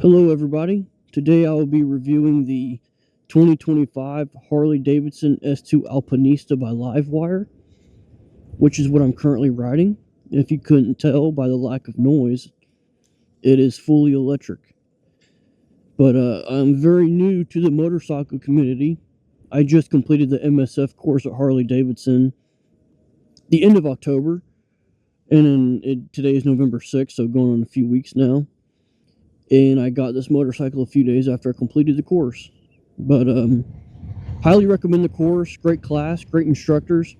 Hello everybody, today I will be reviewing the 2025 Harley Davidson S2 Alpinista by Livewire, which is what I'm currently riding. If you couldn't tell by the lack of noise, it is fully electric. But I'm very new to the motorcycle community. I just completed the MSF course at Harley Davidson the end of October, and today is November 6th, so going on a few weeks now. And I got this motorcycle a few days after I completed the course. But highly recommend the course. Great class, great instructors.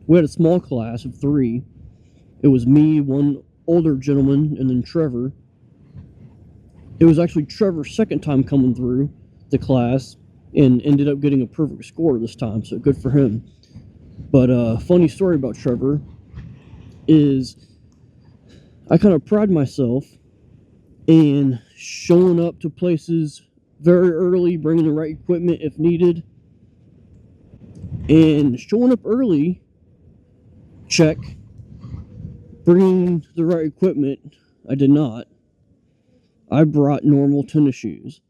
We had a small class of 3. It was me, one older gentleman, and then Trevor. It was actually Trevor's second time coming through the class and ended up getting a perfect score this time, so good for him. But funny story about Trevor is I kind of pride myself in showing up to places very early, bringing the right equipment if needed. And showing up early, check. Bringing the right equipment, I did not. I brought normal tennis shoes.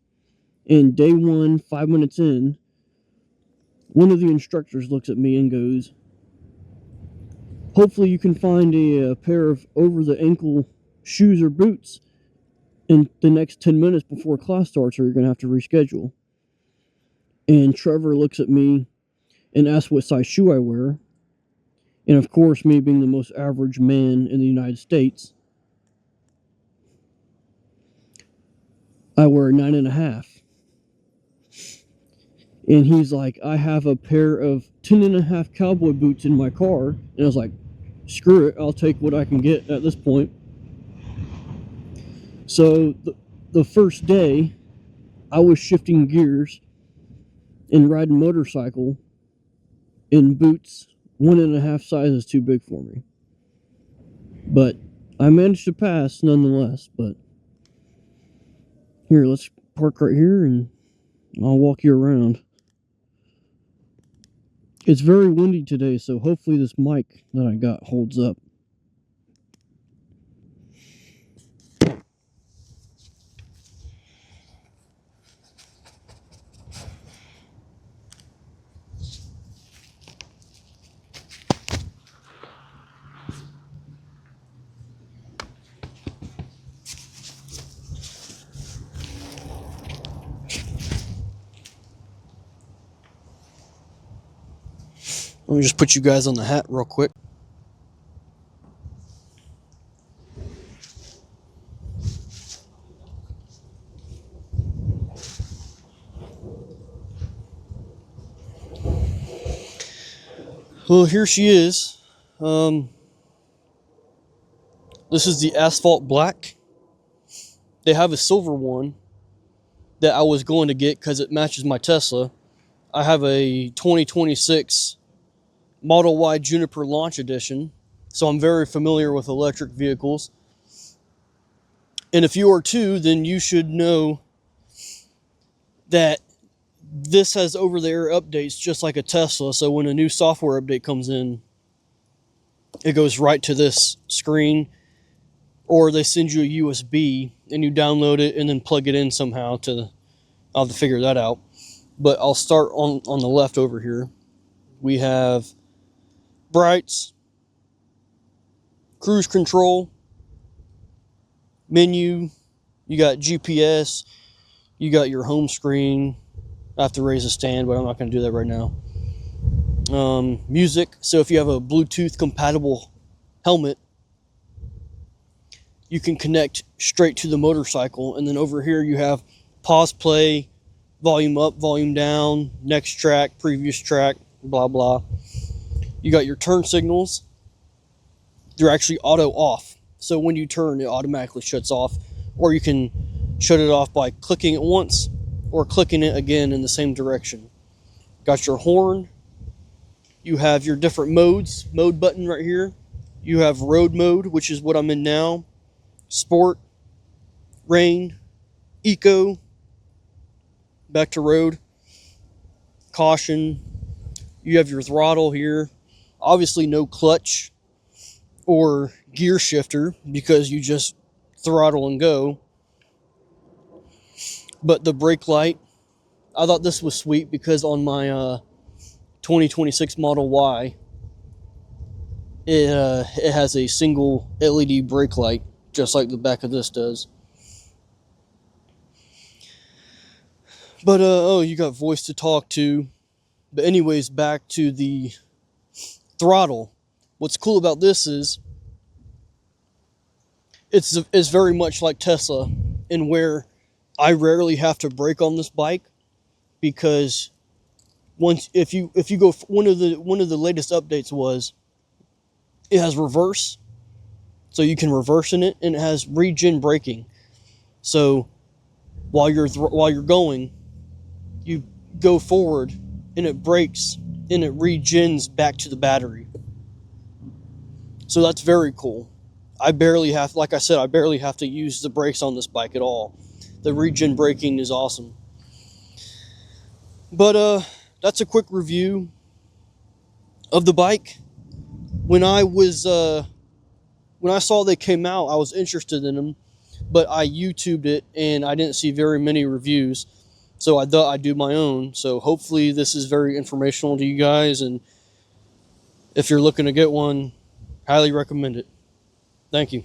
And day 1, 5 minutes in, one of the instructors looks at me and goes, "Hopefully you can find a pair of over-the-ankle shoes or boots in the next 10 minutes before class starts, or you're going to have to reschedule." And Trevor looks at me and asks what size shoe I wear. And of course, me being the most average man in the United States, I wear a 9.5. And he's like, "I have a pair of 10.5 cowboy boots in my car." And I was like, screw it, I'll take what I can get at this point. So the first day, I was shifting gears and riding motorcycle in boots 1.5 sizes too big for me. But I managed to pass nonetheless. But here, let's park right here and I'll walk you around. It's very windy today, so hopefully this mic that I got holds up. Let me just put you guys on the hat real quick. Well, here she is. This is the Asphalt Black. They have a silver one that I was going to get because it matches my Tesla. I have a 2026 Model Y Juniper Launch Edition, so I'm very familiar with electric vehicles. And if you are too, then you should know that this has over-the-air updates just like a Tesla. So when a new software update comes in, it goes right to this screen, or they send you a USB and you download it and then plug it in somehow I'll have to figure that out. But I'll start on the left over here. We have brights, cruise control, menu, you got GPS, you got your home screen. I have to raise a stand, but I'm not going to do that right now. Music, so if you have a Bluetooth compatible helmet, you can connect straight to the motorcycle. And then over here you have pause, play, volume up, volume down, next track, previous track, blah blah. You got your turn signals. They're actually auto off, so when you turn, it automatically shuts off, or you can shut it off by clicking it once or clicking it again in the same direction. Got your horn. You have your different modes, mode button right here. You have road mode, which is what I'm in now, sport, rain, eco, back to road, caution. You have your throttle here. Obviously no clutch or gear shifter because you just throttle and go. But the brake light, I thought this was sweet because on my 2026 Model Y, it has a single LED brake light, just like the back of this does. But oh, you got voice to talk to. But anyways, back to the throttle. What's cool about this is it's very much like Tesla, in where I rarely have to brake on this bike, because if you go, one of the latest updates was it has reverse, so you can reverse in it, and it has regen braking. So while you're going, you go forward and it brakes and it regens back to the battery. So that's very cool. I barely have to use the brakes on this bike at all. The regen braking is awesome. But that's a quick review of the bike. When I saw they came out, I was interested in them, but I YouTubed it and I didn't see very many reviews, so I thought I'd do my own. So hopefully this is very informational to you guys, and if you're looking to get one, highly recommend it. Thank you.